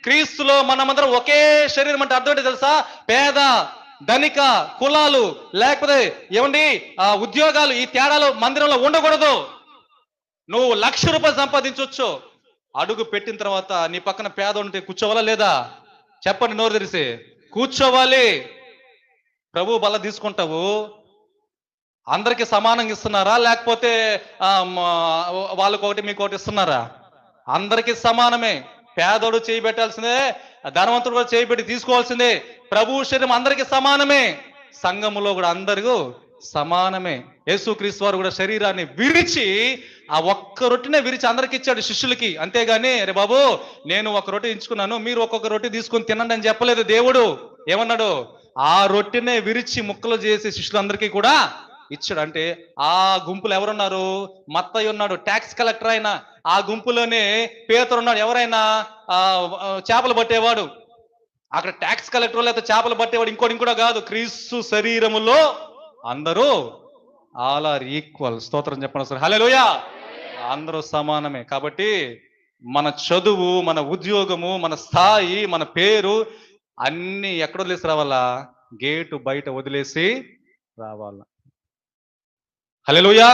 క్రీస్తులో మనమందరం ఒకే శరీరం అంటే అర్థం ఏంటి తెలుసా? పేద ధనిక కులాలు లేకపోతే ఏమండి ఉద్యోగాలు, ఈ తేడాలు మందిరంలో ఉండకూడదు. నువ్వు ₹1,00,000 సంపాదించవచ్చు, అడుగు పెట్టిన తర్వాత నీ పక్కన పేద ఉంటే కూర్చోవాలా లేదా? చెప్పండి నోరు తెరిసి. కూర్చోవాలి. ప్రభు బల్ల తీసుకుంటావు, అందరికి సమానంగా ఇస్తున్నారా లేకపోతే వాళ్ళకి ఒకటి మీకు ఒకటి ఇస్తున్నారా? అందరికి సమానమే. పేదోడు చేయి పెట్టాల్సిందే, ధనవంతుడు కూడా చేయి పెట్టి తీసుకోవాల్సిందే. ప్రభు శరీరం అందరికి సమానమే, సంఘములో కూడా అందరూ సమానమే. యేసుక్రీస్తు వారు కూడా శరీరాన్ని విరిచి ఆ ఒక్క రొట్టెనే విరిచి అందరికి ఇచ్చాడు శిష్యులకి. అంతేగాని రే బాబు నేను ఒక రొట్టె ఎంచుకున్నాను, మీరు ఒక్కొక్క రొట్టె తీసుకొని తినండి అని చెప్పలేదు దేవుడు. ఏమన్నాడు? ఆ రొట్టెనే విరిచి ముక్కలు చేసి శిష్యులందరికీ కూడా ఇచ్చాడు. అంటే ఆ గుంపులు ఎవరున్నారు? మత్తయి ఉన్నాడు, ట్యాక్స్ కలెక్టర్ అయినా. ఆ గుంపులోనే పేతురు ఉన్నాడు, ఎవరైనా చేపలు పట్టేవాడు. అక్కడ ట్యాక్స్ కలెక్టర్ లేకపోతే చేపలు పట్టేవాడు ఇంకోటి కాదు. క్రీస్తు శరీరములో అందరూ ఆల్ ఆర్ ఈక్వల్. స్తోత్రం చెప్పండి సార్. హల్లెలూయా. అందరూ సమానమే. కాబట్టి మన చదువు, మన ఉద్యోగము, మన స్థాయి, మన పేరు అన్ని ఎక్కడ వదిలేసి రావాలా? గేటు బయట వదిలేసి రావాలా. హల్లెలూయా.